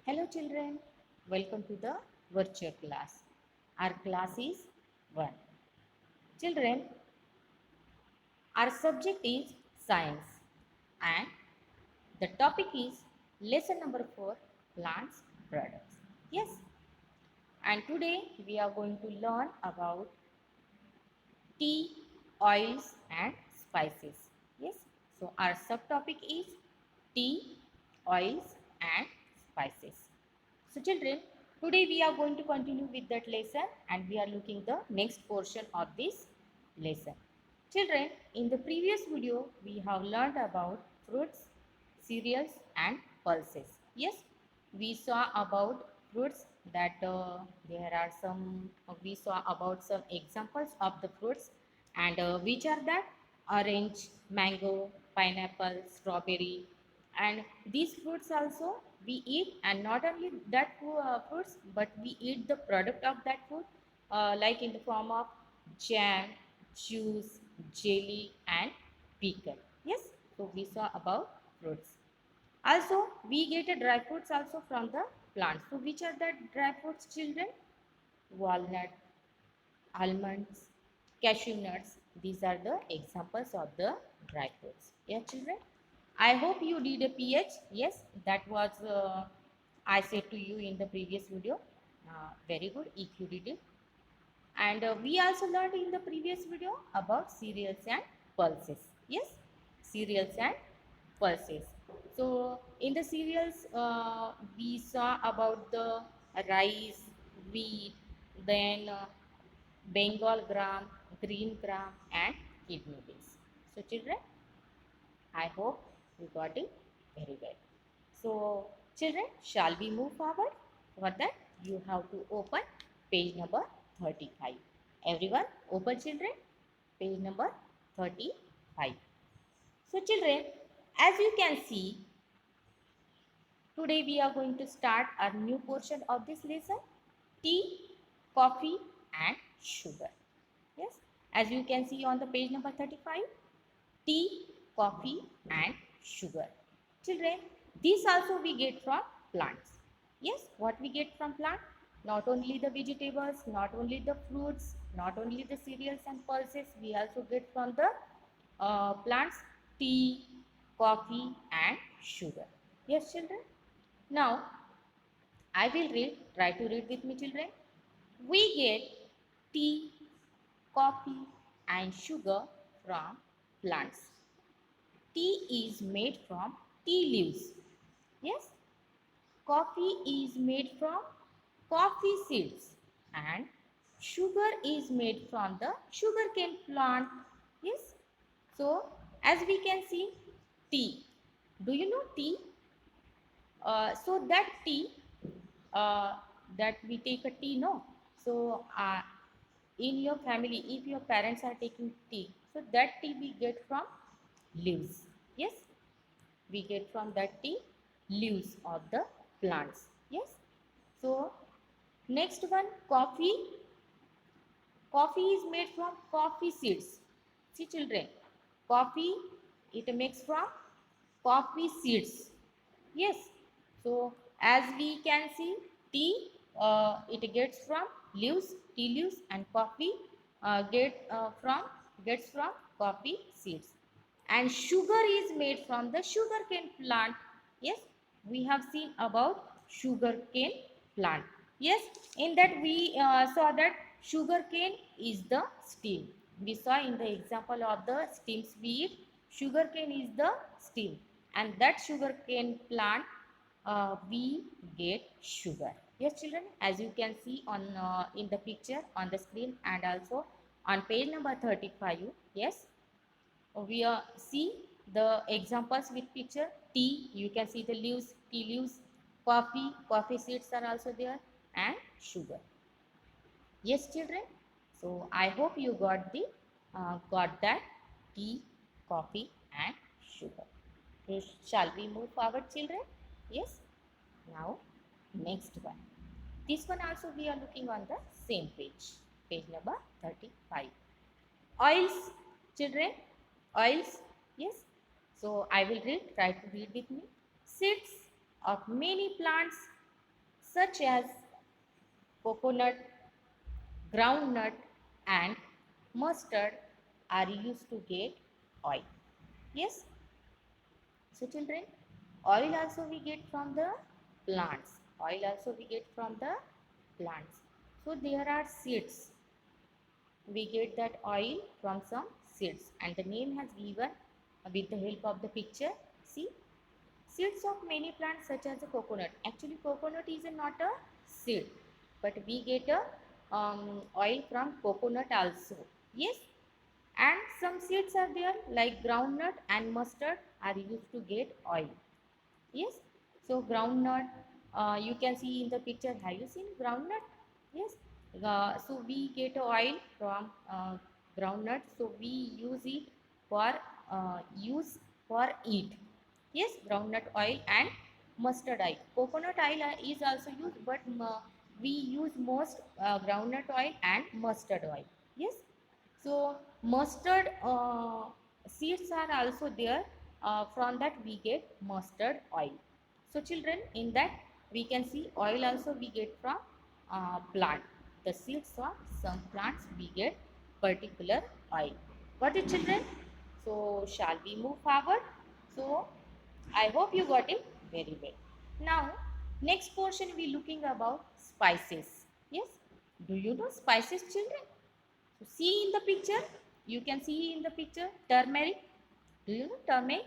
Hello children, welcome to the virtual class. Our class is 1. Children, our subject is science and the topic is lesson number 4, plants products. Yes, and today we are going to learn about tea, oils and spices. Yes, so our subtopic is tea, oils and spices. So children, today we are going to continue with that lesson and we are looking the next portion of this lesson. Children, in the previous video we have learned about fruits, cereals and pulses. Yes, we saw about fruits that there are some, we saw about some examples of the fruits and which are that orange, mango, pineapple, strawberry, and these fruits also we eat, and not only that fruits but we eat the product of that food like in the form of jam, juice, jelly and pickle. Yes, so we saw about fruits. Also we get a dry fruits also from the plants. So which are the dry fruits children? Walnut, almonds, cashew nuts. These are the examples of the dry fruits. Yeah, children. I hope you did a pH. Yes, that was I said to you in the previous video. Very good if you did it. And we also learned in the previous video about cereals and pulses. Yes, cereals and pulses. So in the cereals, we saw about the rice, wheat, then Bengal gram, green gram, and kidney beans. So children, I hope you got it very well. So children, shall we move forward? For that, you have to open page number 35. Everyone, open children, page number 35. So children, as you can see, today we are going to start a new portion of this lesson, tea, coffee and sugar. Yes, as you can see on the page number 35, tea, coffee and sugar. Children, this also we get from plants. Yes, what we get from plant? Not only the vegetables, not only the fruits, not only the cereals and pulses, we also get from the plants tea, coffee and sugar. Yes, children. Now, I will read, try to read with me children. We get tea, coffee and sugar from plants. Tea is made from tea leaves. Yes. Coffee is made from coffee seeds. And sugar is made from the sugarcane plant. Yes. So, as we can see, tea. Do you know tea? So that tea, uh, that we take a tea, no? So, in your family, if your parents are taking tea, so that tea we get from leaves. Yes, we get from that tea leaves of the plants. Yes, so next one, coffee. Coffee is made from coffee seeds. See children, coffee it makes from coffee seeds. Yes, so as we can see, tea it gets from leaves, tea leaves, and coffee gets from coffee seeds. And sugar is made from the sugarcane plant. Yes, we have seen about sugarcane plant. Yes, in that we saw that sugarcane is the stem. We saw in the example of the stems we eat, sugarcane is the stem, and that sugarcane plant we get sugar. Yes, children, as you can see on in the picture on the screen and also on page number 35. Yes, we see the examples with picture. Tea, you can see the leaves, tea leaves. Coffee, coffee seeds are also there, and sugar. Yes, children. So I hope you got that tea, coffee, and sugar. So shall we move forward, children? Yes. Now, next one. This one also we are looking on the same page, page number 35. Oils, children, oils. Yes, so I will read, try to read with me. Seeds of many plants such as coconut, groundnut, and mustard are used to get oil. Yes. So children, oil also we get from the plants. Oil also we get from the plants. So there are seeds. We get that oil from some seeds, and the name has given with the help of the picture. See, seeds of many plants such as the coconut. Actually, coconut is not a seed, but we get a oil from coconut also. Yes, and some seeds are there like groundnut and mustard are used to get oil. Yes, so groundnut, you can see in the picture. Have you seen groundnut? Yes, so we get oil from groundnut, so we use it for use for eat. Yes, groundnut oil and mustard oil. Coconut oil is also used, but we use most groundnut oil and mustard oil. Yes, so mustard seeds are also there. From that we get mustard oil. So children, in that we can see oil also we get from plant. The seeds of some plants we get particular oil. Got it children? So shall we move forward? So I hope you got it very well. Now next portion we looking about spices. Yes. Do you know spices children? So see in the picture, you can see in the picture turmeric. Do you know turmeric?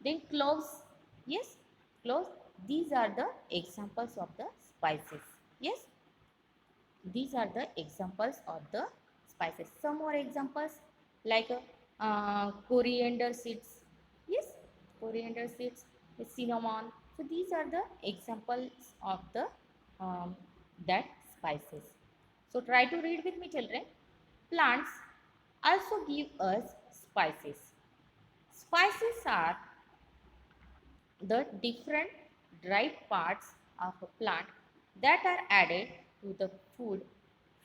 Then cloves. Yes, cloves. These are the examples of the spices. Yes, these are the examples of the spices. Some more examples like coriander seeds. Yes, coriander seeds, cinnamon. So these are the examples of the that spices. So try to read with me children. Plants also give us spices. Spices are the different dried parts of a plant that are added to the food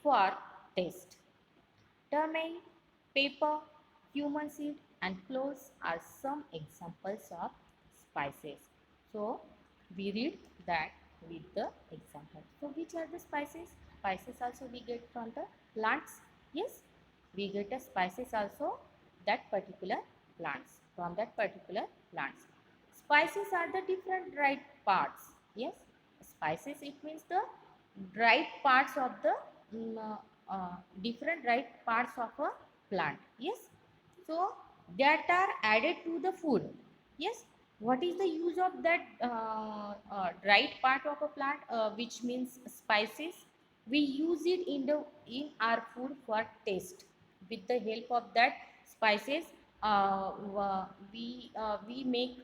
for taste. Turmeric, pepper, cumin seed and cloves are some examples of spices. So we read that with the example. So which are the spices? Spices also we get from the plants. Yes, we get the spices also that particular plants from that particular plants. Spices are the different dried parts. Yes, spices it means the dried parts of the different dried parts of a plant. Yes, so that are added to the food. Yes, what is the use of that dried part of a plant, which means spices? We use it in our food for taste. With the help of that spices, we make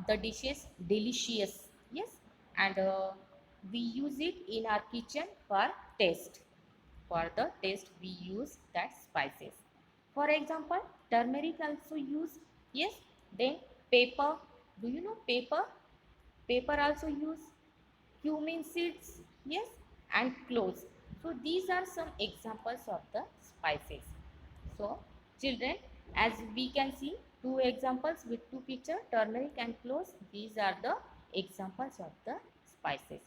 the dishes delicious. Yes, and we use it in our kitchen for taste. For the taste we use that spices. For example, turmeric also use. Yes, then pepper. Do you know pepper? Pepper also use. Cumin seeds. Yes, and cloves. So these are some examples of the spices. So children, as we can see two examples with two picture, turmeric and cloves. These are the examples of the spices.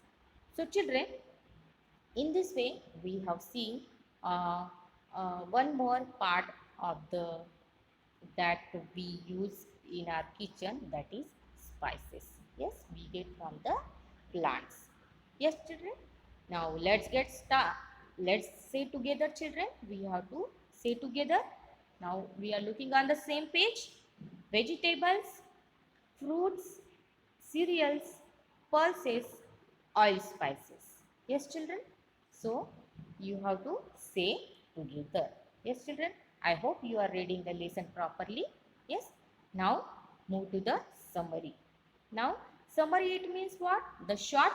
So children, in this way we have seen uh, one more part of the that we use in our kitchen, that is spices. Yes, we get from the plants. Yes children, now let's say together children. We have to say together. Now we are looking on the same page. Vegetables, fruits, cereals, pulses, oil, spices. Yes children, so you have to say together. Yes children, I hope you are reading the lesson properly. Yes, now move to the summary. Now summary, it means what? The short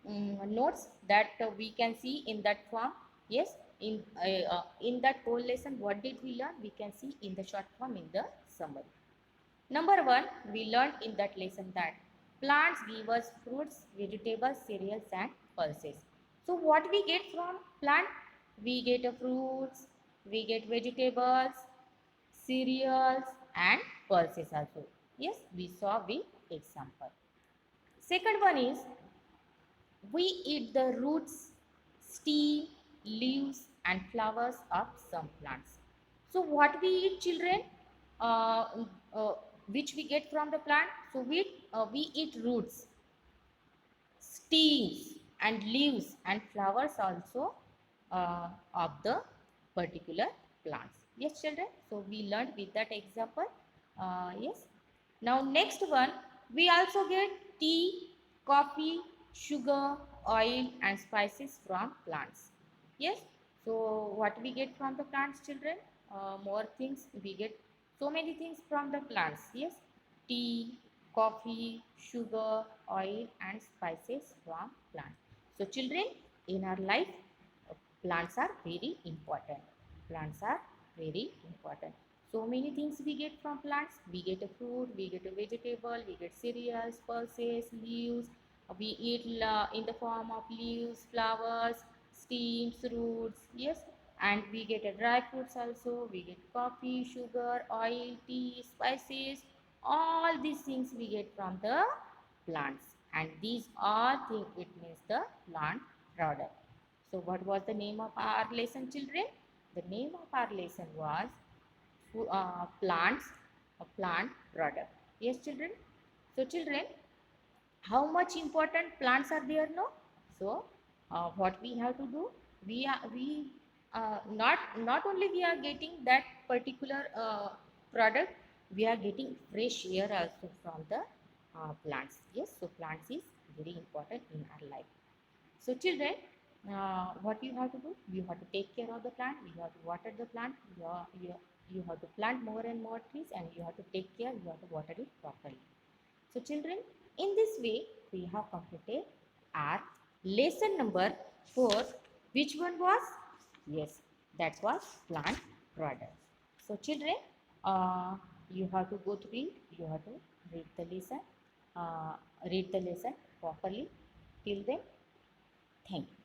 notes that we can see in that form. Yes, in that whole lesson what did we learn, we can see in the short form in the summary. Number one, we learned in that lesson that plants give us fruits, vegetables, cereals and pulses. So what we get from plant? We get fruits, we get vegetables, cereals and pulses also. Yes, we saw with example. Second one is We eat the roots, stem, leaves and flowers of some plants. So what we eat, children? Uh, uh, which we get from the plant? So we eat roots, stems and leaves and flowers also of the particular plants. Yes, children. So we learned with that example. Yes. Now next one, we also get tea, coffee, sugar, oil and spices from plants. Yes. So what we get from the plants, children? More things we get. So many things from the plants. Yes. Tea, coffee, sugar, oil and spices from plants. So children, in our life, plants are very important. Plants are very important. So many things we get from plants. We get a fruit, we get a vegetable, we get cereals, pulses, leaves. We eat in the form of leaves, flowers, stems, roots. Yes, and we get a dry fruits also. We get coffee, sugar, oil, tea, spices. All these things we get from the plants, and these all things it means the plant product. So what was the name of our lesson, children? The name of our lesson was plants, a plant product. Yes, children. So children, how much important plants are there now? So what we have to do? We not only we are getting that particular product, we are getting fresh air also from the plants. Yes, so plants is very important in our life. So children, what you have to do? You have to take care of the plant. You have to water the plant. You have to plant more and more trees, and you have to take care. You have to water it properly. So children, in this way, we have completed our lesson number 4. Which one was? Yes, that was plant product. So children, uh, you have to go through it. You have to read the lesson, uh, read the lesson properly. Till then, thank you.